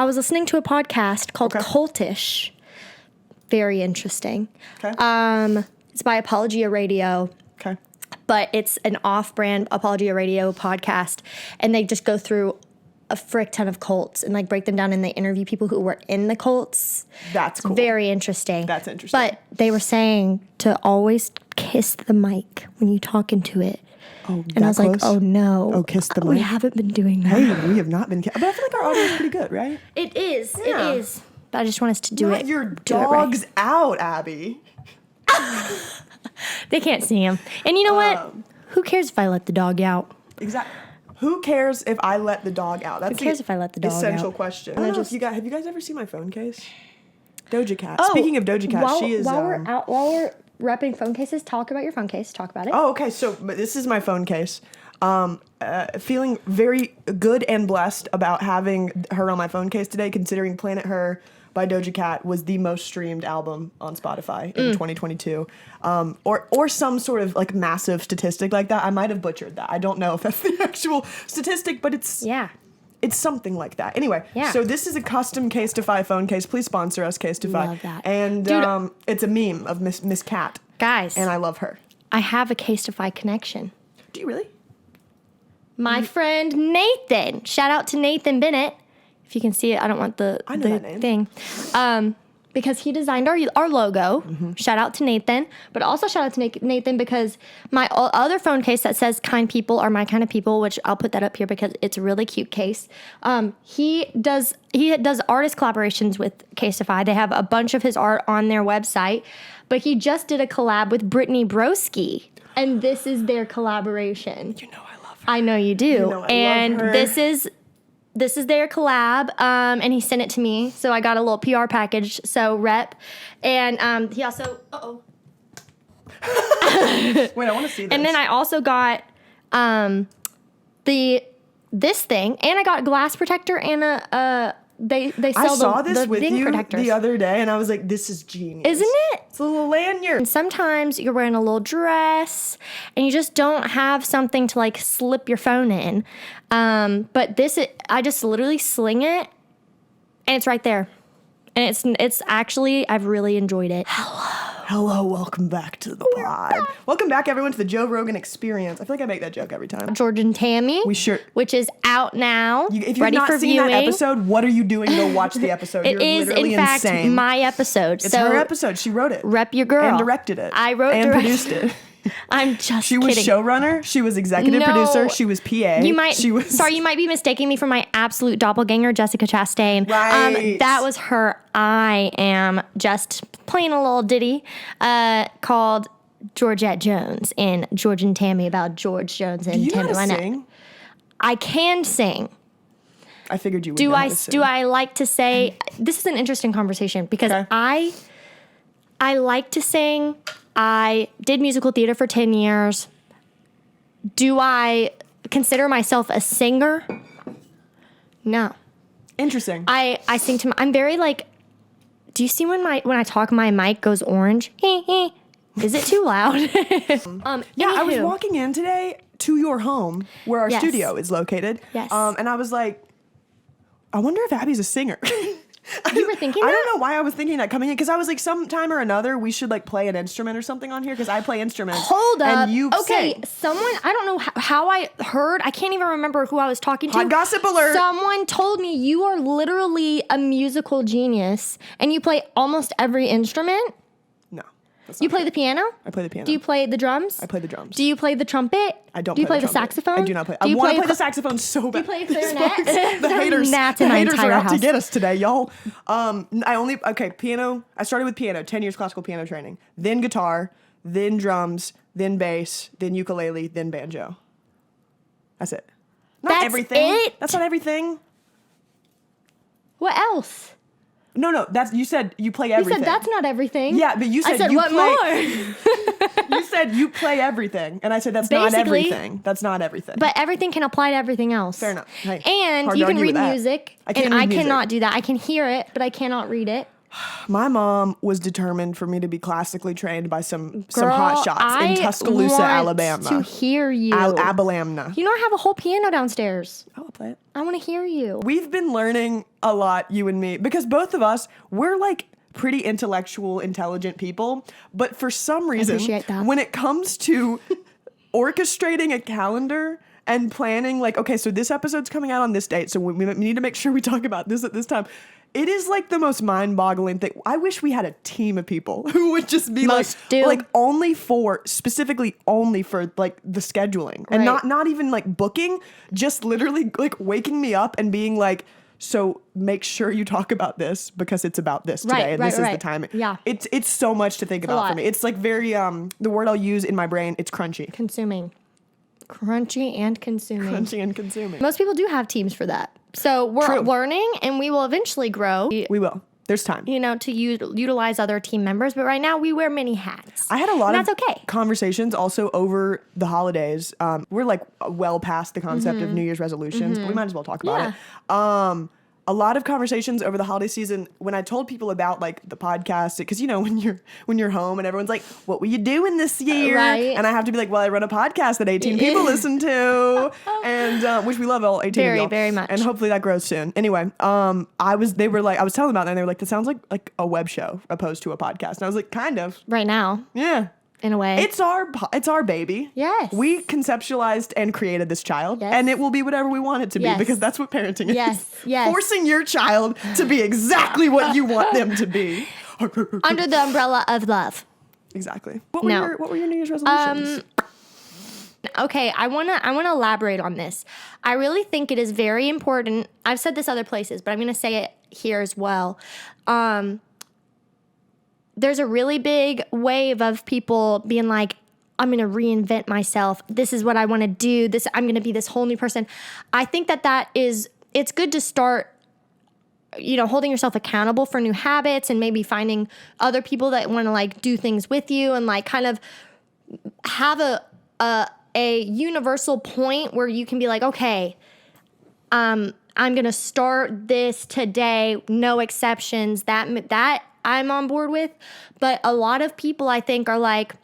I was listening to a podcast called Okay. Cultish. Very interesting. Okay. It's by Apologia Radio. Okay. But it's an off-brand Apologia Radio podcast, and they just go through a frick ton of cults and like break them down, and they interview people who were in the cults. That's cool. Very interesting. That's interesting. But they were saying to always kiss the mic when you talk into it. Oh, and I was like, close? oh no. Oh, kiss the We mic. haven't been doing that. Hey, we have not been. But I feel like our audio is pretty good, right? It is. Yeah. It is. But I just want us to do Not it. your do it right. dog's out, Abby. They can't see him. And you know what? Who cares if I let the dog out? Exactly. Who cares if I let the dog out? That's Who cares if I let the dog essential out? question. I And don't I know just- if have you guys ever seen my phone case? Doja Cat. Oh, Speaking of Doja Cat, she is. While we're repping phone cases, talk about your phone case. Talk about it. Oh, okay. So but this is my phone case. Feeling very good and blessed about having her on my phone case today, considering Planet Her by Doja Cat was the most streamed album on Spotify in 2022. Or some sort of like massive statistic like that. I might have butchered that. I don't know if that's the actual statistic, but it's it's something like that. Anyway, so this is a custom Casetify phone case. Please sponsor us, Casetify. Love that. And Dude, it's a meme of Miss Cat. guys, And I love her. I have a Casetify connection. Do you really? My friend Nathan. Shout out to Nathan Bennett. If you can see it, I don't want the that name. thing. Because he designed our logo. Mm-hmm. Shout out to Nathan. But also shout out to Nathan because my other phone case that says kind people are my kind of people, which I'll put that up here because it's a really cute case. He does artist collaborations with Casetify. They have a bunch of his art on their website. But he just did a collab with Brittany Broski. And this is their collaboration. You know I love her. I know you do. You know I love her. This is their collab, and he sent it to me, so I got a little PR package, so rep. And he also, Wait, I want to see this. and then I also got this thing, and I got a glass protector and they I sell saw the this with thing you protectors. the other day, and I was like, this is genius. Isn't it? It's a little lanyard. And sometimes you're wearing a little dress and you just don't have something to like slip your phone in. But I just literally sling it and it's right there. And it's actually, I've really enjoyed it. Hello, welcome back to the pod. Welcome back, everyone, to the Joe Rogan Experience. I feel like I make that joke every time. George and Tammy. Which is out now. If you're ready not for seeing viewing. that episode, what are you doing? Go watch the episode. It You're is, literally in fact, insane. my episode. It's so her episode. She wrote it. Rep your girl. And directed it. I wrote and produced it. I'm just She was kidding. showrunner. She was executive producer. She was PA. You might be mistaking me for my absolute doppelganger, Jessica Chastain. Right. That was her. I am just playing a little ditty called Georgette Jones in George and Tammy about George Jones and Do you Tammy know how to Wynette. sing? I can sing. I figured you would know how to sing. Do I like to say? This is an interesting conversation because I like to sing. I did musical theater for 10 years. Do I consider myself a singer? No. Interesting. I sing to I'm very like, do you see when I talk my mic goes orange? Is it too loud? Yeah, I was walking in today to your home where our Yes. studio is located. Yes. And I was like, I wonder if Abby's a singer. You were thinking I that? don't know why I was thinking that coming in, because I was like, sometime or another, we should like play an instrument or something on here, because I play instruments. Hold up. And you okay, sing. someone, I don't know how I heard, I can't even remember who I was talking to. Hot gossip alert. Someone told me you are literally a musical genius and you play almost every instrument. No. that's You not play true. the piano? I play the piano. Do you play the drums? I play the drums. Do you play the trumpet? I don't. Do you play the trumpet. saxophone? I do not play. Do I you want to play play the saxophone so bad. Do you play clarinet? The haters. Gnats The in my haters are entire out to house. get us today, y'all. Piano. I started with piano, 10 years classical piano training, then guitar, then drums, then bass, then ukulele, then banjo. That's it. Not That's everything. it? That's not everything. What else? No. That's you said you play You everything. said that's not everything. Yeah, but you said I said you what play. more? You said you play everything, and I said that's Basically. not everything. That's not everything. But everything can apply to everything else. Fair enough. Hey, And hard to you can argue read with that. music, I can't and read I music. cannot do that. I can hear it, but I cannot read it. My mom was determined for me to be classically trained by some Girl, hot shots in Tuscaloosa, Alabama. To hear you. Abalamna. You know I have a whole piano downstairs. Oh, I'll play it. I want to hear you. We've been learning a lot, you and me, because both of us, we're like pretty intellectual, intelligent people. But for some reason, appreciate that. when it comes to orchestrating a calendar and planning, like, okay, so this episode's coming out on this date, so we need to make sure we talk about this at this time. It is like the most mind-boggling thing. I wish we had a team of people who would just be specifically only for like the scheduling and not even like booking, just literally like waking me up and being like, so make sure you talk about this because it's about this today and this is the timing. Yeah. It's so much to think about for me. It's like very, the word I'll use in my brain, it's crunchy. Consuming. Crunchy and consuming. Crunchy and consuming. Most people do have teams for that. So we're learning and we will eventually grow. We will. There's time. You know, to utilize other team members. But right now we wear many hats. I had a lot of okay. conversations also over the holidays. We're like well past the concept of New Year's resolutions, but we might as well talk about it. A lot of conversations over the holiday season when I told people about like the podcast, because you know when you're home and everyone's like, what were you doing this year? Right. And I have to be like, well, I run a podcast that 18 people listen to, and which we love all 18 of y'all. Very much. And hopefully that grows soon. Anyway, I was telling them about it and they were like, that sounds like a web show opposed to a podcast. And I was like, kind of. Right now. Yeah. In a way. It's our baby. Yes. We conceptualized and created this child, and it will be whatever we want it to be because that's what parenting is. Yes. Forcing your child to be exactly what you want them to be. Under the umbrella of love. Exactly. What were your New Year's resolutions? Okay, I wanna elaborate on this. I really think it is very important. I've said this other places, but I'm gonna say it here as well. There's a really big wave of people being like, I'm going to reinvent myself. This is what I want to do. I'm going to be this whole new person. I think it's good to start, you know, holding yourself accountable for new habits and maybe finding other people that want to like do things with you and like kind of have a universal point where you can be like, okay, I'm going to start this today. No exceptions. That I'm on board with. But a lot of people I think are like,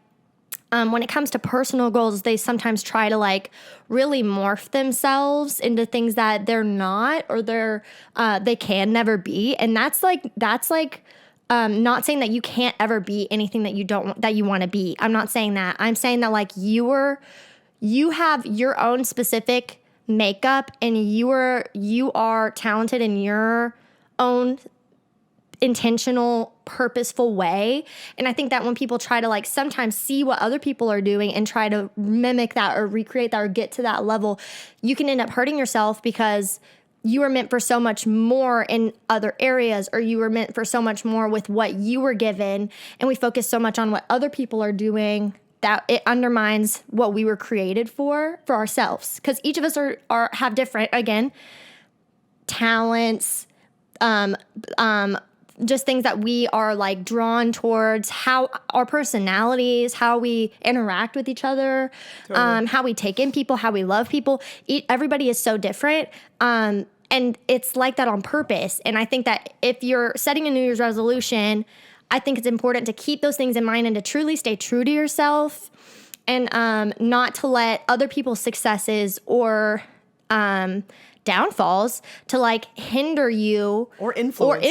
when it comes to personal goals, they sometimes try to like really morph themselves into things that they're not or they can never be. And that's like not saying that you can't ever be anything that you want to be. I'm not saying that. I'm saying that like you have your own specific makeup and you are talented in your own intentional, purposeful way. And I think that when people try to like sometimes see what other people are doing and try to mimic that or recreate that or get to that level, you can end up hurting yourself because you were meant for so much more in other areas, or you were meant for so much more with what you were given. And we focus so much on what other people are doing that it undermines what we were created for ourselves. Because each of us have different, again, talents, just things that we are like drawn towards, how our personalities, how we interact with each other, how we take in people, how we love people. Everybody is so different. And it's like that on purpose. And I think that if you're setting a New Year's resolution, I think it's important to keep those things in mind and to truly stay true to yourself and not to let other people's successes or downfalls to like hinder you or influence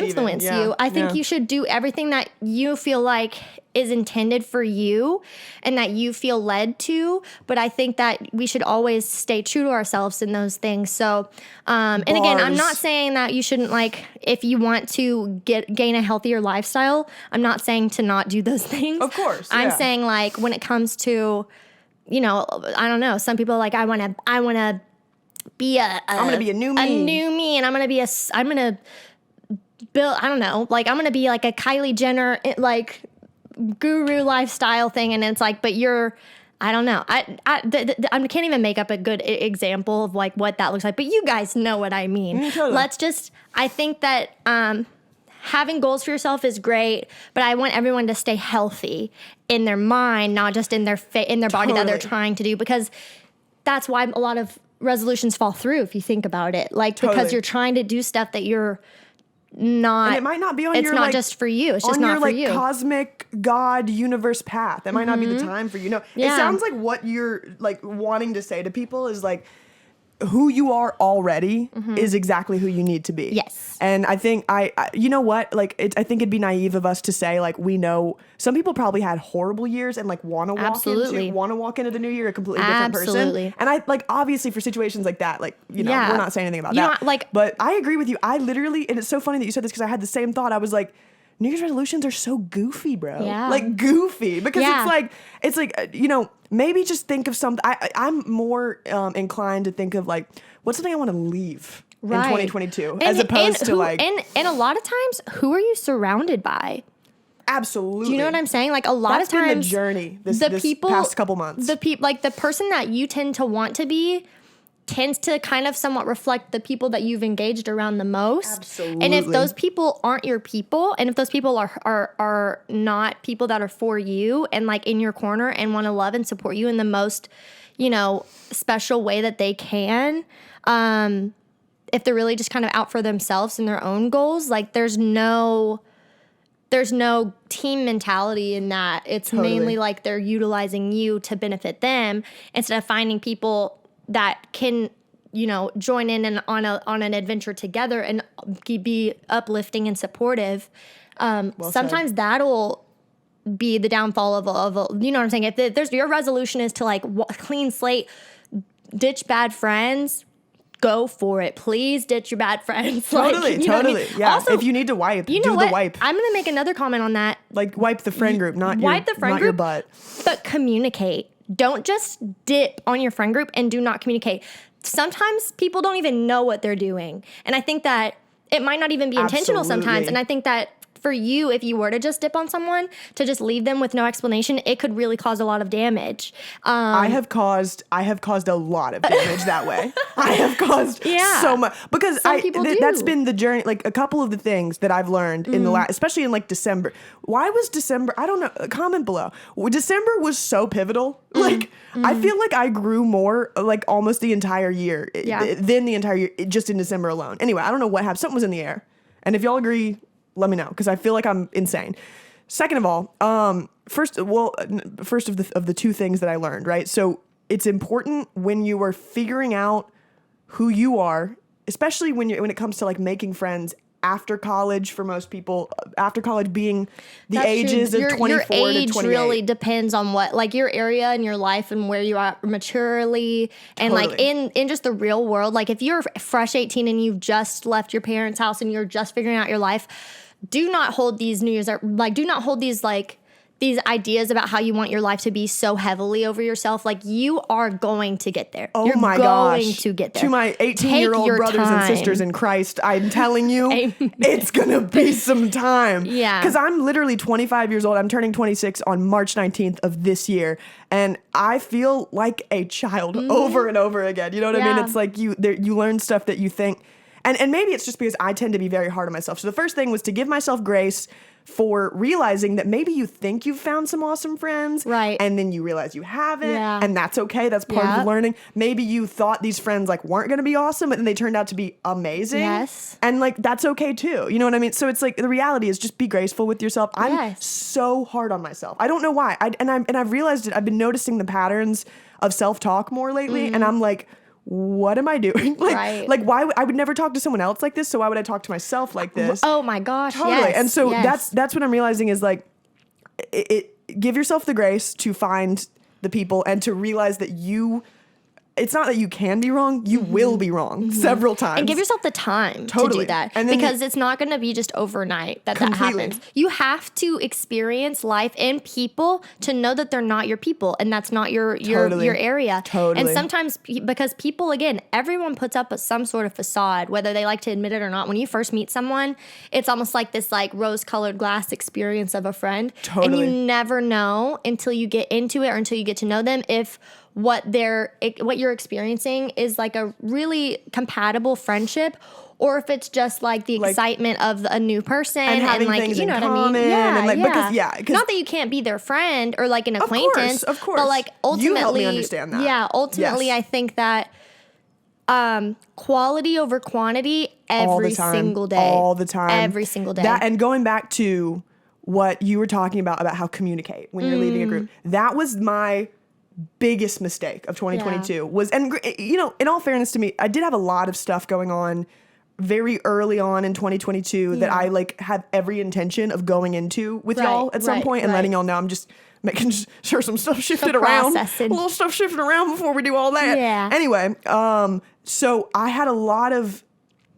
you. I think you should do everything that you feel like is intended for you and that you feel led to. But I think that we should always stay true to ourselves in those things. So, and again, I'm not saying that you shouldn't like, if you want to gain a healthier lifestyle, I'm not saying to not do those things. Of course. I'm saying like when it comes to, you know, I don't know, some people are like, I want to be I'm gonna be a new me, and I'm gonna build, I don't know, like I'm gonna be like a Kylie Jenner like guru lifestyle thing, and it's like, but I don't know, I can't even make up a good example of like what that looks like, but you guys know what I mean. Totally. I think that having goals for yourself is great, but I want everyone to stay healthy in their mind, not just in their body that they're trying to do, because that's why a lot of resolutions fall through if you think about it, like because you're trying to do stuff that you're not. And it might not be on it's your not like, just for you. It's just on not your for like you. cosmic God universe path. That might not be the time for you. No, Yeah. it sounds like what you're like wanting to say to people is like, who you are already is exactly who you need to be. Yes. And I think I you know what? Like, I think it'd be naive of us to say like we know. Some people probably had horrible years and like want to walk into the new year a completely different Absolutely. person. And I like obviously for situations like that, like you know, Yeah. we're not saying anything about You that. know, like- but I agree with you. I literally, and it's so funny that you said this because I had the same thought. I was like, New Year's resolutions are so goofy, bro. Yeah. Like goofy because Yeah. it's like you know, maybe just think of something. I'm more inclined to think of like what's something I want to leave in 2022 as opposed to like and a lot of times, who are you surrounded by? absolutely. Do you know what I'm saying? Like a lot That's of times, been the journey this past couple months. like the person that you tend to want to be tends to kind of somewhat reflect the people that you've engaged around the most. Absolutely. And if those people aren't your people, and if those people are not people that are for you and like in your corner and want to love and support you in the most, you know, special way that they can, if they're really just kind of out for themselves and their own goals, like there's no team mentality in that. It's mainly like they're utilizing you to benefit them instead of finding people that can, you know, join in and on an adventure together and be uplifting and supportive. Sometimes that'll be the downfall of a, you know what I'm saying? If there's your resolution is to like clean slate, ditch bad friends, go for it. Please ditch your bad friends. Totally, like, you know what I mean? Yeah. Also, if you need to wipe, you know do what? the wipe. I'm going to make another comment on that. Like wipe the friend group, not Your your butt. But communicate. Don't just dip on your friend group and do not communicate. Sometimes people don't even know what they're doing. And I think that it might not even be intentional sometimes. Absolutely. And I think that for you, if you were to just dip on someone, to just leave them with no explanation, it could really cause a lot of damage. I have caused a lot of damage that way. I have caused so much because Some people do. That's been the journey. Like a couple of the things that I've learned in the last, especially in like December. Why was December? I don't know. Comment below. December was so pivotal. Like I feel like I grew more like almost the entire year than the entire year just in December alone. Anyway, I don't know what happened. Something was in the air, and if y'all agree, let me know because I feel like I'm insane. Second of all, first of the two things that I learned, right? So it's important when you are figuring out who you are, especially when it comes to like making friends after college. For most people, after college being the That's ages true. of 24 your to age 28. really depends on what, like your area in your life and where you are maturely and like in just the real world. Like if you're fresh 18 and you've just left your parents' house and you're just figuring out your life, do not hold these New Year's, like do not hold these like these ideas about how you want your life to be so heavily over yourself. Like you are going to get there. Oh You're my going gosh. to get there. To my 18-year-old brothers and sisters in Christ, I'm telling you, Amen. it's going to be some time. Yeah. Because I'm literally 25 years old. I'm turning 26 on March 19th of this year. And I feel like a child over and over again. You know what I mean? Yeah. It's like you learn stuff that you think. And maybe it's just because I tend to be very hard on myself. So the first thing was to give myself grace for realizing that maybe you think you've found some awesome friends. Right. And then you realize you haven't. Yeah. And that's okay. That's part of the learning. Maybe you thought these friends like weren't going to be awesome, but then they turned out to be amazing. Yes. And like that's okay too. You know what I mean? So it's like the reality is just be graceful with yourself. I'm so hard on myself. I don't know why. I've realized it. I've been noticing the patterns of self-talk more lately, and I'm like, what am I doing? Like why I would never talk to someone else like this, so why would I talk to myself like this? Oh my gosh. Totally. Yes, And so yes. that's what I'm realizing is like it give yourself the grace to find the people and to realize that it's not that you can be wrong, you will be wrong several times. And give yourself the time to do that. And then because it's not going to be just overnight that happens. You have to experience life and people to know that they're not your people and that's not your area. Totally. And sometimes because people, again, everyone puts up some sort of facade, whether they like to admit it or not. When you first meet someone, it's almost like this like rose-colored glass experience of a friend. Totally. And you never know until you get into it or until you get to know them if what you're experiencing is like a really compatible friendship, or if it's just like the excitement of a new person and having like things you know in what common, I mean? Yeah, and like yeah. because not that you can't be their friend or like an acquaintance, of course. but like ultimately, You help me understand that. Yeah, ultimately, Yes. I think that quality over quantity all every the time, single day. all the time. Every single day. That, and going back to what you were talking about how communicate when you're leading a group. That was my biggest mistake of 2022 was, and you know, in all fairness to me, I did have a lot of stuff going on very early on in 2022 that I like had every intention of going into with y'all at some point and letting y'all know. I'm just making sure some stuff shifted around, a little stuff shifted around before we do all that. Yeah. Anyway, so I had a lot of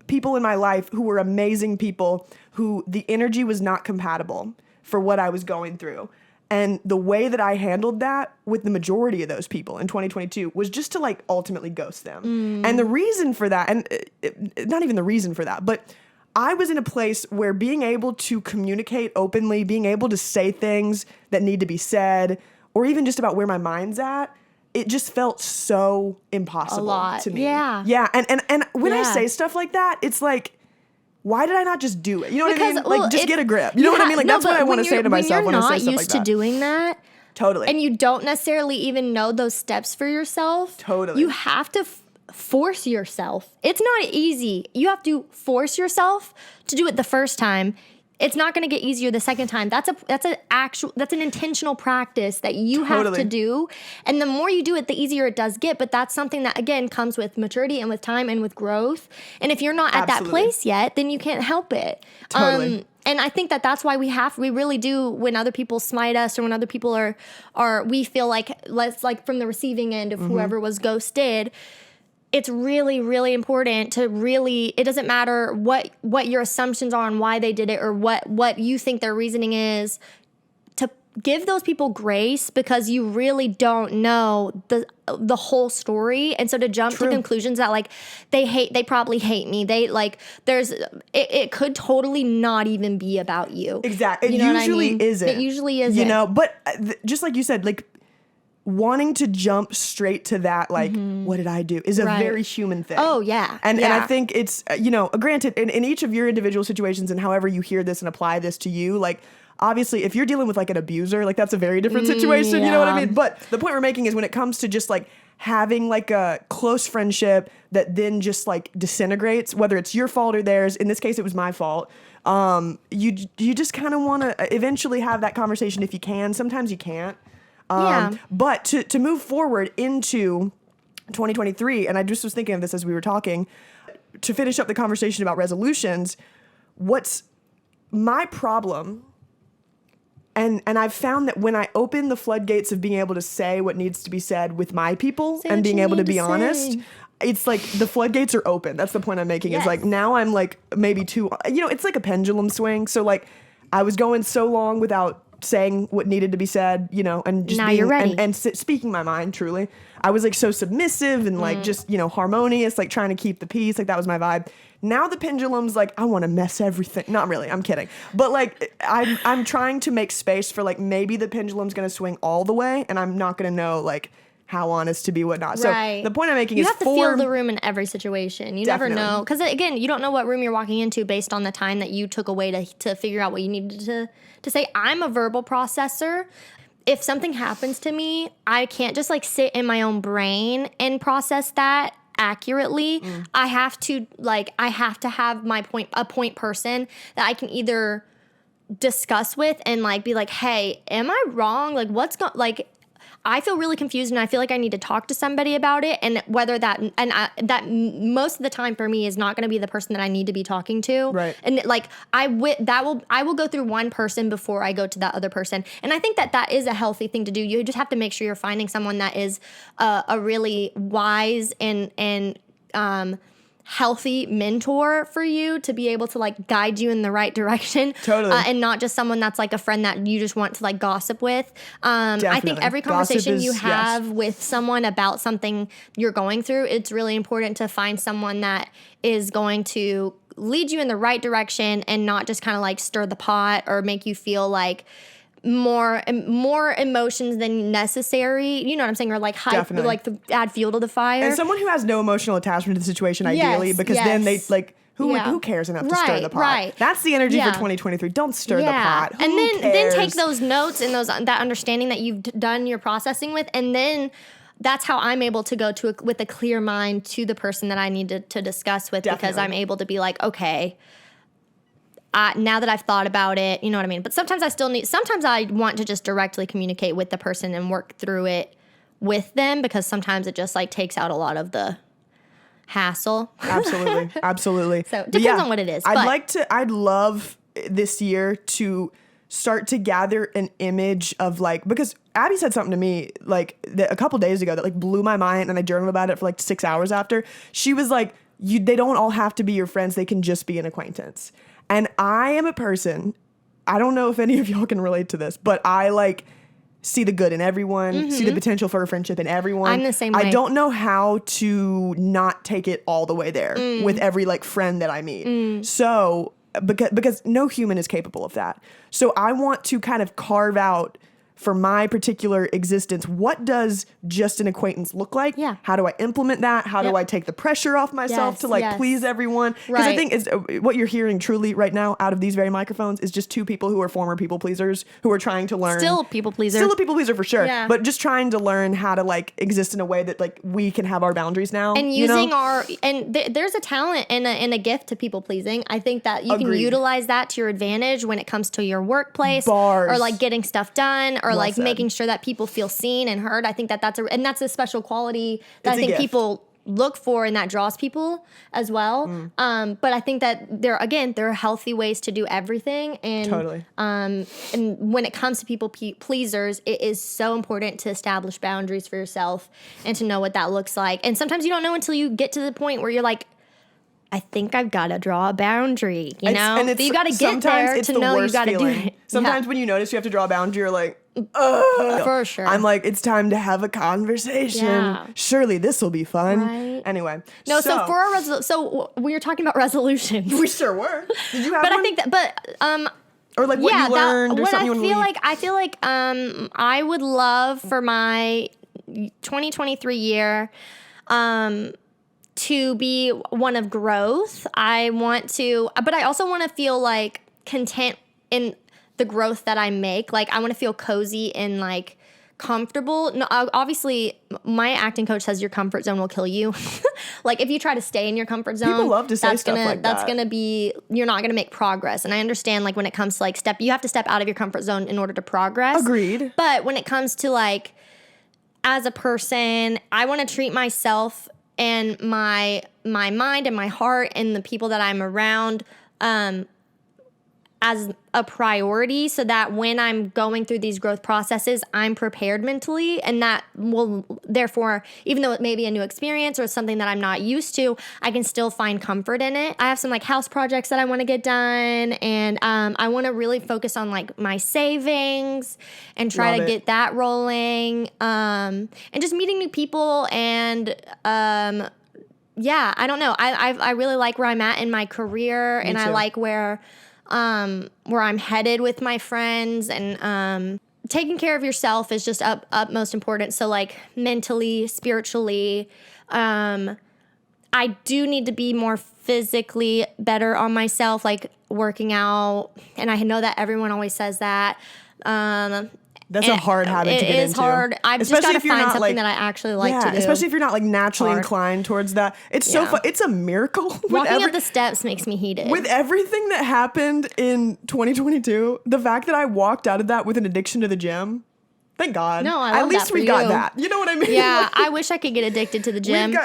people in my life who were amazing people who the energy was not compatible for what I was going through. And the way that I handled that with the majority of those people in 2022 was just to like ultimately ghost them. And the reason for that, and not even the reason for that, but I was in a place where being able to communicate openly, being able to say things that need to be said, or even just about where my mind's at, it just felt so impossible to me. Yeah. Yeah. And when I say stuff like that, it's like, why did I not just do it? You know what I mean? Like, just get a grip. You know what I mean? Like, that's what I want to say to myself when I say stuff like that. When you're not used to doing that. Totally. And you don't necessarily even know those steps for yourself. Totally. You have to force yourself. It's not easy. You have to force yourself to do it the first time. It's not going to get easier the second time. That's an intentional practice that you have to do. And the more you do it, the easier it does get. But that's something that, again, comes with maturity and with time and with growth. And if you're not at that place yet, then you can't help it. Totally. And I think that that's why we really do, when other people smite us or when other people we feel like, let's like from the receiving end of whoever was ghosted, it's really, really important to really, it doesn't matter what your assumptions are on why they did it or what you think their reasoning is, to give those people grace, because you really don't know the whole story. And so to jump to conclusions that like they probably hate me. They like, it could totally not even be about you. Exactly. You it usually isn't. It usually isn't. You know, but just like you said, like, wanting to jump straight to that, like, what did I do, is a very human thing. Oh, yeah. And I think it's, you know, granted, in each of your individual situations and however you hear this and apply this to you, like, obviously, if you're dealing with, like, an abuser, like, that's a very different situation, you know what I mean? But the point we're making is when it comes to just, like, having, like, a close friendship that then just, like, disintegrates, whether it's your fault or theirs, in this case, it was my fault, you just kind of want to eventually have that conversation if you can. Sometimes you can't. But to move forward into 2023, and I just was thinking of this as we were talking, to finish up the conversation about resolutions, what's my problem, and I've found that when I open the floodgates of being able to say what needs to be said with my people and being able to be honest, it's like the floodgates are open. That's the point I'm making. Is like now I'm like maybe too, you know, it's like a pendulum swing. So like I was going so long without saying what needed to be said, you know, and just now being, you're ready. and speaking my mind, truly. I was like so submissive and like just, you know, harmonious, like trying to keep the peace. Like that was my vibe. Now the pendulum's like, I want to mess everything. Not really, I'm kidding. But like, I'm trying to make space for like, maybe the pendulum's going to swing all the way and I'm not going to know like how honest to be, whatnot. So the point I'm making is you have to feel the room in every situation. You never know. Because again, you don't know what room you're walking into based on the time that you took away to figure out what you needed to say. I'm a verbal processor. If something happens to me, I can't just like sit in my own brain and process that accurately. I have to have a point person that I can either discuss with and like be like, hey, am I wrong? Like I feel really confused and I feel like I need to talk to somebody about it, and whether that most of the time for me is not going to be the person that I need to be talking to. Right. And like I will go through one person before I go to that other person. And I think that is a healthy thing to do. You just have to make sure you're finding someone that is a really wise and healthy mentor for you to be able to like guide you in the right direction. Totally. And not just someone that's like a friend that you just want to like gossip with. I think every conversation you have with someone about something you're going through, it's really important to find someone that is going to lead you in the right direction and not just kind of like stir the pot or make you feel like more emotions than necessary, you know what I'm saying, or like add fuel to the fire. And someone who has no emotional attachment to the situation, ideally, because then they like who cares enough to stir the pot? Right. That's the energy for 2023. Don't stir the pot. Who and then cares? take those notes and that understanding that you've done your processing with, and then that's how I'm able to go with a clear mind to the person that I need to discuss with. Definitely. Because I'm able to be like, okay, now that I've thought about it, you know what I mean? But sometimes sometimes I want to just directly communicate with the person and work through it with them, because sometimes it just like takes out a lot of the hassle. Absolutely. Absolutely. So it depends on what it is. I'd love this year to start to gather an image of like, because Abby said something to me like a couple days ago that like blew my mind, and I journaled about it for like 6 hours after. She was like, they don't all have to be your friends. They can just be an acquaintance. And I am a person, I don't know if any of y'all can relate to this, but I like see the good in everyone, see the potential for a friendship in everyone. I'm the same way. I don't know how to not take it all the way there with every like friend that I meet. So because no human is capable of that. So I want to kind of carve out for my particular existence, what does just an acquaintance look like? Yeah. How do I implement that? How do I take the pressure off myself to like please everyone? Because I think what you're hearing truly right now out of these very microphones is just two people who are former people pleasers who are trying to learn. Still a people pleaser. Still a people pleaser for sure. Yeah. But just trying to learn how to like exist in a way that like we can have our boundaries now. And using there's a talent and a gift to people pleasing. I think that you can utilize that to your advantage when it comes to your workplace. Bars. Or like getting stuff done, or Well like said. making sure that people feel seen and heard. I think that's a special quality that It's a I think gift. people look for, and that draws people as well. But I think that there are healthy ways to do everything. And Totally. and when it comes to people pleasers, it is so important to establish boundaries for yourself and to know what that looks like. And sometimes you don't know until you get to the point where you're like, I think I've got to draw a boundary, you know? And you got to get there to know you got to do it. Sometimes when you notice you have to draw a boundary, you're like, For sure. I'm like, it's time to have a conversation. Yeah. Surely this will be fun. Right. Anyway. No, so for a so we were talking about resolutions. We sure were. Did you have But one? I think that, or like what you learned or what something you want to leave? I feel like I would love for my 2023 year to be one of growth. But I also want to feel like content in the growth that I make. Like I want to feel cozy and like comfortable. No, obviously my acting coach says your comfort zone will kill you. Like if you try to stay in your comfort zone, People love to say stuff like that. That's gonna be, you're not gonna make progress. And I understand like when it comes to like you have to step out of your comfort zone in order to progress. Agreed. But when it comes to like as a person, I want to treat myself and my mind and my heart and the people that I'm around as a priority, so that when I'm going through these growth processes, I'm prepared mentally, and that will therefore, even though it may be a new experience or something that I'm not used to, I can still find comfort in it. I have some like house projects that I want to get done, and I want to really focus on like my savings and try to get that rolling, and just meeting new people and yeah, I don't know. I really like where I'm at in my career, and I like where I'm headed with my friends, and taking care of yourself is just utmost important. So like mentally, spiritually, I do need to be more physically better on myself, like working out. And I know that everyone always says that. That's a hard habit to get into. It is hard. I've just got to find something that I actually like to do. Especially if you're not like naturally inclined towards that. It's so fun. It's a miracle. Walking up the steps makes me heated. With everything that happened in 2022, the fact that I walked out of that with an addiction to the gym, thank God. No, I love At least that for we got you. that. You know what I mean? Yeah, I wish I could get addicted to the gym.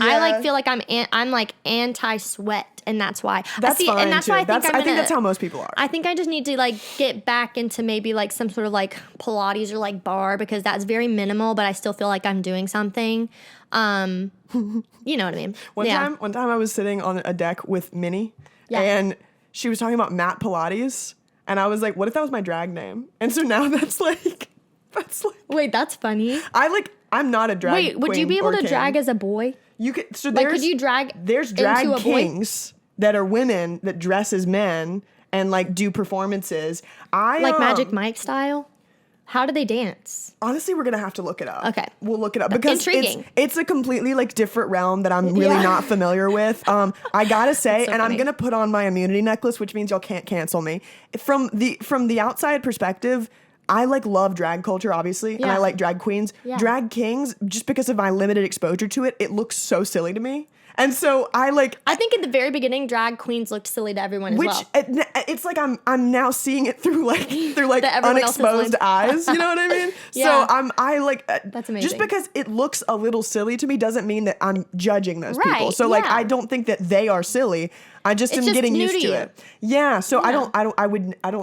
I like feel like I'm like anti-sweat, and that's why. That's fine and that's too. why I think that's how most people are. I think I just need to like get back into maybe like some sort of like Pilates or like bar, because that's very minimal, but I still feel like I'm doing something. You know what I mean? One time I was sitting on a deck with Minnie, and she was talking about Matt Pilates, and I was like, what if that was my drag name? And so now that's like wait, that's funny. I'm not a drag. Wait, would you be able to drag as a boy? You could. So like, could you drag? There's drag kings that are women that dress as men and like do performances. Like Magic Mike style. How do they dance? Honestly, we're gonna have to look it up. Okay, we'll look it up because intriguing. It's a completely like different realm that I'm really not familiar with. I gotta say, and I'm gonna put on my immunity necklace, which means y'all can't cancel me. From the outside perspective, I like love drag culture, obviously, and I like drag queens. Yeah. Drag kings, just because of my limited exposure to it, it looks so silly to me. And so I think in the very beginning, drag queens looked silly to everyone as well. It's like I'm now seeing it through like everyone else's unexposed lens. eyes. You know what I mean? Yeah. So That's amazing. Just because it looks a little silly to me doesn't mean that I'm judging those Right, people. So like yeah. I don't think that they are silly. I just am just getting new used to to you. it. Yeah. So I don't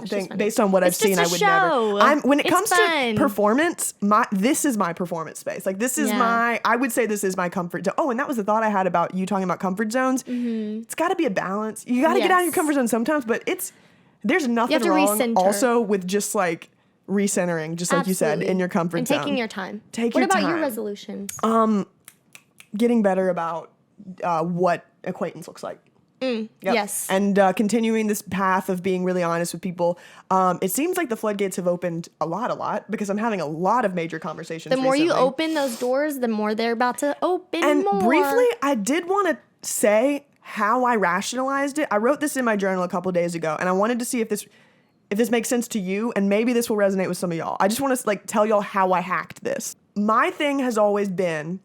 just think funny. based on what I've It's just seen, a I would show. never. When it It's comes fun. to performance, this is my performance space. Like this is I would say this is my comfort zone. Oh, and that was the thought I had about you talking about comfort zones. Mm-hmm. It's got to be a balance. You got to get out of your comfort zone sometimes, but there's nothing to wrong recenter. also with just like recentering, just like you said, in your comfort and zone. taking your time. Take what your about time. your resolutions? Getting better about what acquaintance looks like. Yep. Yes. And continuing this path of being really honest with people. It seems like the floodgates have opened a lot because I'm having a lot of major conversations The more recently. you open those doors, the more they're about to open And more. briefly, I did want to say how I rationalized it. I wrote this in my journal a couple days ago, and I wanted to see if this makes sense to you, and maybe this will resonate with some of y'all. I just want to like tell y'all how I hacked this. My thing has always been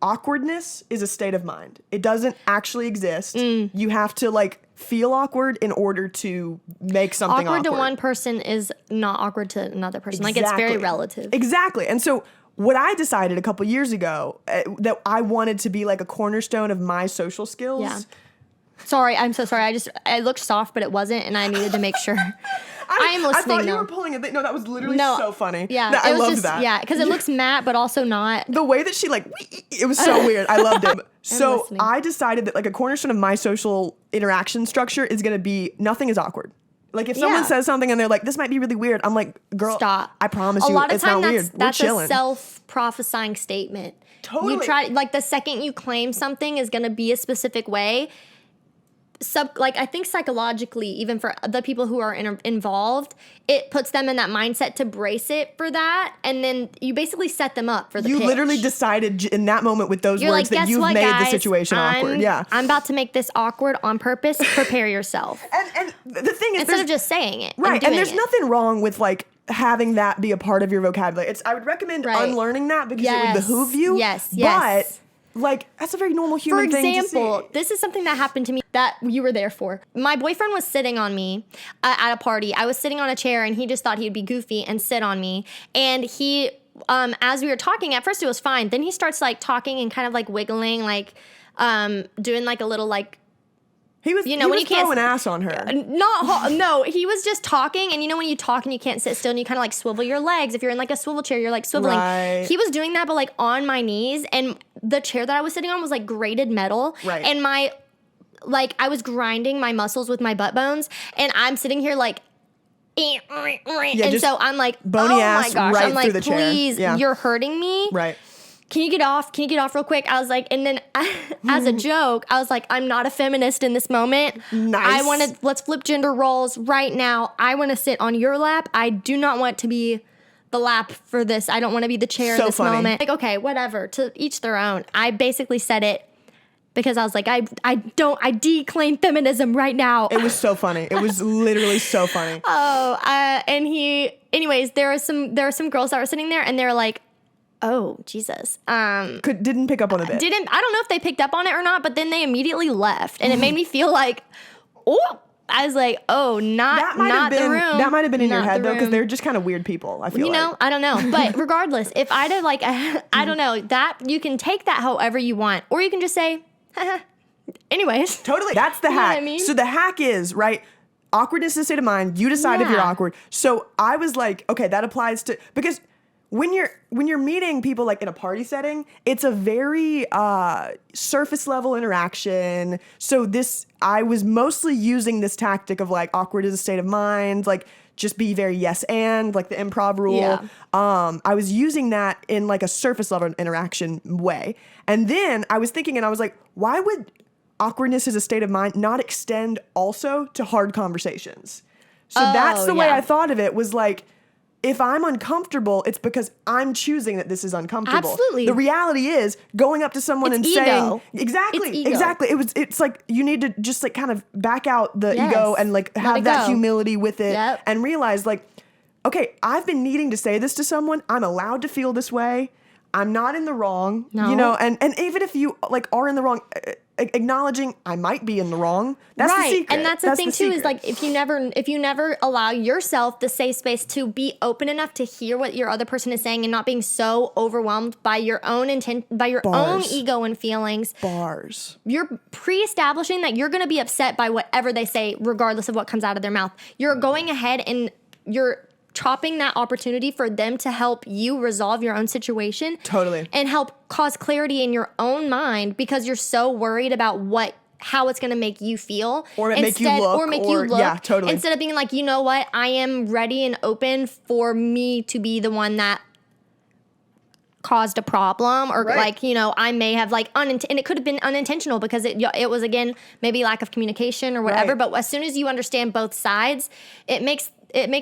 awkwardness is a state of mind. It doesn't actually exist. You have to like feel awkward in order to make something awkward. Awkward to one person is not awkward to another person. Like it's very relative. Exactly. And so what I decided a couple years ago that I wanted to be like a cornerstone of my social skills. Yeah. Sorry, I'm so sorry. I looked soft, but it wasn't, and I needed to make sure. I am listening. I thought you though. were pulling a thing. No, that was literally so funny. Yeah, I was loved just, that. Yeah, because it looks matte, but also not. The way that she it was so weird. I loved it. So listening. I decided that like a cornerstone of my social interaction structure is going to be nothing is awkward. Like if someone says something and they're like, this might be really weird. I'm like, girl, stop. I promise a you, lot of it's time not weird. That's We're chilling. a self-prophesying statement. Totally. You try like the second you claim something is going to be a specific way. I think psychologically, even for the people who are involved, it puts them in that mindset to brace it for that, and then you basically set them up for the You pitch. literally decided in that moment with those You're words like, that guess you've what, made guys? the situation awkward. Yeah. I'm about to make this awkward on purpose. Prepare yourself. And the thing is, Instead of just saying it. right, and there's it. nothing wrong with like having that be a part of your vocabulary. I would recommend unlearning that because it would behoove you. Yes. But like that's a very normal human thing to see. For example, this is something that happened to me that you were there for. My boyfriend was sitting on me at a party. I was sitting on a chair and he just thought he'd be goofy and sit on me. And he, as we were talking, at first it was fine. Then he starts like talking and kind of like wiggling, like doing like a little like, He was, when you you can't throwing ass on her. No, he was just talking, and when you talk and you can't sit still and you kind of like swivel your legs. If you're in like a swivel chair, you're like swiveling. Right. He was doing that, but like on my knees, and the chair that I was sitting on was like grated metal. Right. And I was grinding my muscles with my butt bones, and I'm sitting here like, and so I'm like, bony oh ass my gosh, right I'm like, through the chair. please, Yeah. you're hurting me. Right. Can you get off? Can you get off real quick? I was like, and then as a joke, I was like, I'm not a feminist in this moment. Nice. Let's flip gender roles right now. I want to sit on your lap. I do not want to be the lap for this. I don't want to be the chair in this moment. Like, okay, whatever, to each their own. I basically said it because I was like, I declaim feminism right now. It was so funny. It was literally so funny. Anyways, there are some girls that were sitting there and they're like, oh, Jesus. Didn't pick up on the bit. I don't know if they picked up on it or not, but then they immediately left. And it made me feel like, oh, I was like, oh, not the room. That might have been in your Not head, the though, because room. they're just kind of weird people, I feel like. I don't know. But regardless, if I'd have like, I don't know, that you can take that however you want. Or you can just say, anyways. Totally. That's the You know hack. what I mean? So the hack is, right, awkwardness is a state of mind. You decide if you're awkward. So I was like, okay, that applies to, because when you're meeting people like in a party setting, it's a very surface level interaction. So I was mostly using this tactic of like awkward is a state of mind, like just be very yes and like the improv rule. Yeah. I was using that in like a surface level interaction way. And then I was thinking and I was like, why would awkwardness as a state of mind not extend also to hard conversations? So that's the way I thought of it, was like, if I'm uncomfortable, it's because I'm choosing that this is uncomfortable. Absolutely. The reality is going up to someone and saying, It's ego. exactly. It's like you need to just like kind of back out the Yes. ego and like Let have it that go. humility with it Yep. and realize like, okay, I've been needing to say this to someone. I'm allowed to feel this way. I'm not in the wrong, No. you know, and even if you like are in the wrong, acknowledging I might be in the wrong. That's the secret. And that's the thing too, is secret. like if you never allow yourself the safe space to be open enough to hear what your other person is saying and not being so overwhelmed by your own own ego and feelings. Bars. You're pre-establishing that you're going to be upset by whatever they say, regardless of what comes out of their mouth. You're going ahead and you're chopping that opportunity for them to help you resolve your own situation. Totally. And help cause clarity in your own mind because you're so worried about how it's going to make you feel. Or make you look. Yeah, totally. Instead of being like, you know what? I am ready and open for me to be the one that caused a problem, or like, you know, I may have like and it could have been unintentional because it was, again, maybe lack of communication or whatever. But as soon as you understand both sides, it makes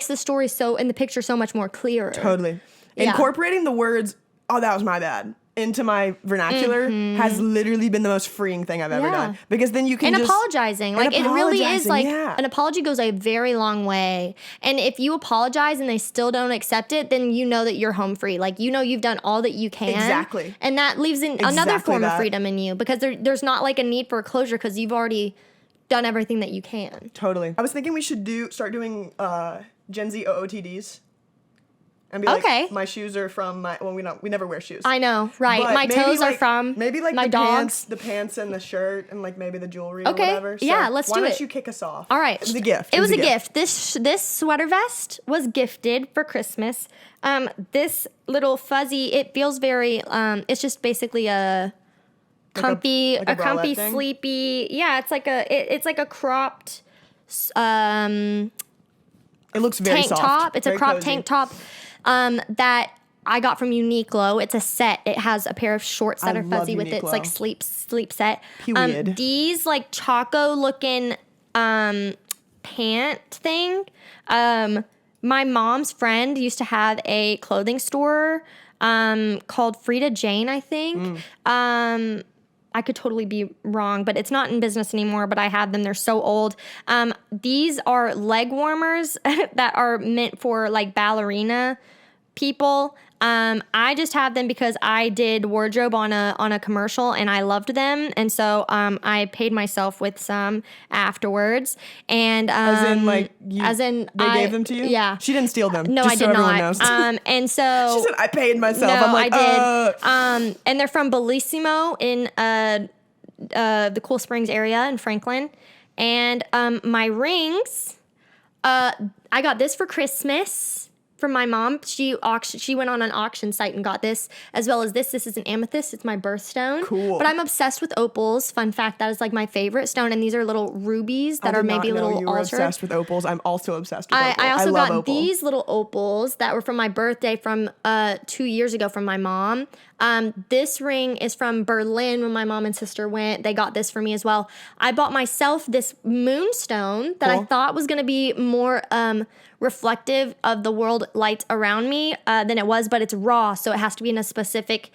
the story and the picture so much more clearer. Totally. Yeah. Incorporating the words, "Oh, that was my bad," into my vernacular has literally been the most freeing thing I've ever done. Because then you can apologizing. Like, it really is like an apology goes a very long way. And if you apologize and they still don't accept it, then you know that you're home free. Like, you know you've done all that you can. Exactly. And that leaves another form of freedom in you because there's not like a need for closure because you've already done everything that you can. Totally. I was thinking we should start doing Gen Z OOTDs. And be like, my shoes are from we never wear shoes. I know, right. But my toes are from maybe like my dogs. The pants and the shirt and like maybe the jewelry or whatever. So yeah, let's do it. Why don't you kick us off? All right. It was a gift. It was a gift. This sweater vest was gifted for Christmas. This little fuzzy, it feels very, it's just basically a comfy, like a comfy, thing? sleepy. Yeah, it's like it's like a cropped, it looks very tank soft. top. It's very a cropped cozy. tank top that I got from Uniqlo. It's a set. It has a pair of shorts that are fuzzy with it. It's like sleep set. Period. These like choco looking pant thing. My mom's friend used to have a clothing store called Frida Jane, I think. I could totally be wrong, but it's not in business anymore, but I have them. They're so old. These are leg warmers that are meant for like ballerina people. I just have them because I did wardrobe on a commercial and I loved them. And so I paid myself with some afterwards. And they gave them to you? Yeah. She didn't steal them. No, just I did so everyone not. knows. And so she said I paid myself. No, I'm like, I did. And they're from Bellissimo in the Cool Springs area in Franklin. And my rings, I got this for Christmas from my mom. She went on an auction site and got this, as well as this. This is an amethyst. It's my birthstone. Cool. But I'm obsessed with opals. Fun fact, that is like my favorite stone. And these are little rubies that are maybe a little you were altered. obsessed with opals. I'm also obsessed with opals. I also love got opal. these little opals that were from my birthday from 2 years ago from my mom. This ring is from Berlin when my mom and sister went. They got this for me as well. I bought myself this moonstone that I thought was going to be more reflective of the world light around me than it was, but it's raw, so it has to be in a specific,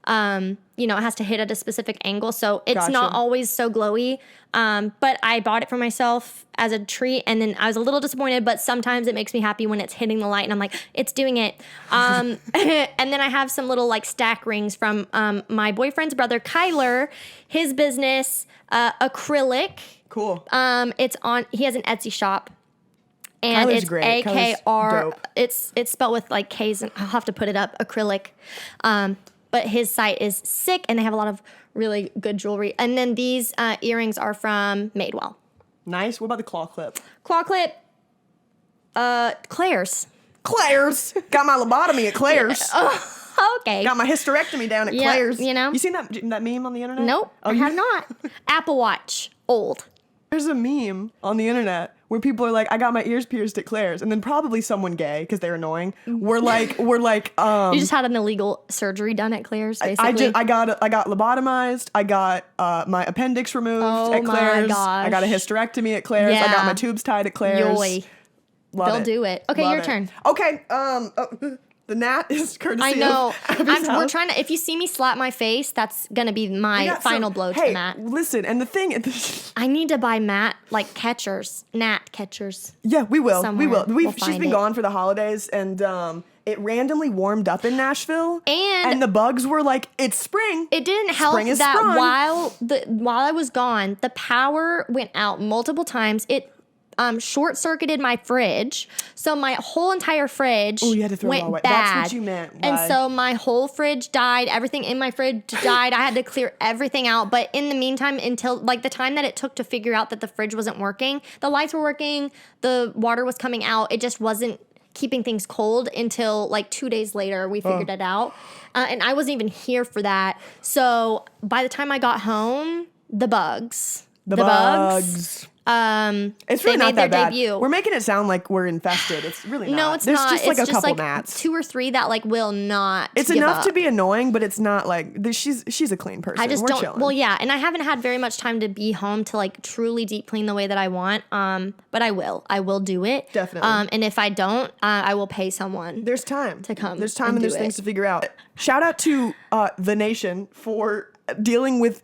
it has to hit at a specific angle, so it's not always so glowy. But I bought it for myself as a treat, and then I was a little disappointed, but sometimes it makes me happy when it's hitting the light, and I'm like, it's doing it. And then I have some little like stack rings from my boyfriend's brother, Kyler, his business, acrylic. Cool. He has an Etsy shop. And Kyler's it's great. AKR. Dope. It's spelled with like K's, and I'll have to put it up. Acrylic. But his site is sick, and they have a lot of really good jewelry. And then these earrings are from Madewell. Nice. What about the claw clip? Claw clip. Claire's. Claire's. Got my lobotomy at Claire's. Okay. Got my hysterectomy down at Claire's. You know. You seen that meme on the internet? Nope. I have not. Apple Watch. Old. There's a meme on the internet where people are like, I got my ears pierced at Claire's, and then probably someone gay, because they're annoying, we're like, you just had an illegal surgery done at Claire's, basically. I got lobotomized. I got my appendix removed at Claire's. My gosh. I got a hysterectomy at Claire's. I got my tubes tied at Claire's. Yoy. Love They'll do it. Okay, Love your it. turn. Okay. The gnat is courtesy I know. of Abby's We're house. trying to. If you see me slap my face, that's gonna be my final blow to the mat. Listen, and the thing. I need to buy gnat catchers. Yeah, we will. Somewhere. We will. We'll She's find been it. gone for the holidays, and it randomly warmed up in Nashville, And the bugs were like, "It's spring." It didn't help Spring is that sprung. while I was gone, the power went out multiple times. It short-circuited my fridge, so my whole entire fridge you had to throw it went all away. bad. That's what you meant. And Why? so my whole fridge died. Everything in my fridge died. I had to clear everything out. But in the meantime, until like the time that it took to figure out that the fridge wasn't working, the lights were working, the water was coming out. It just wasn't keeping things cold until like 2 days later we figured it out. And I wasn't even here for that. So by the time I got home, the bugs. It's They really not made that their bad. debut. We're making it sound like we're infested. It's really not. No, it's There's not. just like it's a couple like gnats. 2 or 3 that like will not. It's give enough up. to be annoying, but it's not like she's a clean person. I just We're don't. chilling. Well, yeah, and I haven't had very much time to be home to like truly deep clean the way that I want. But I will. I will do it. Definitely. And if I don't, I will pay someone. There's time to come There's time and and there's do things it. to figure out. Shout out to the nation for dealing with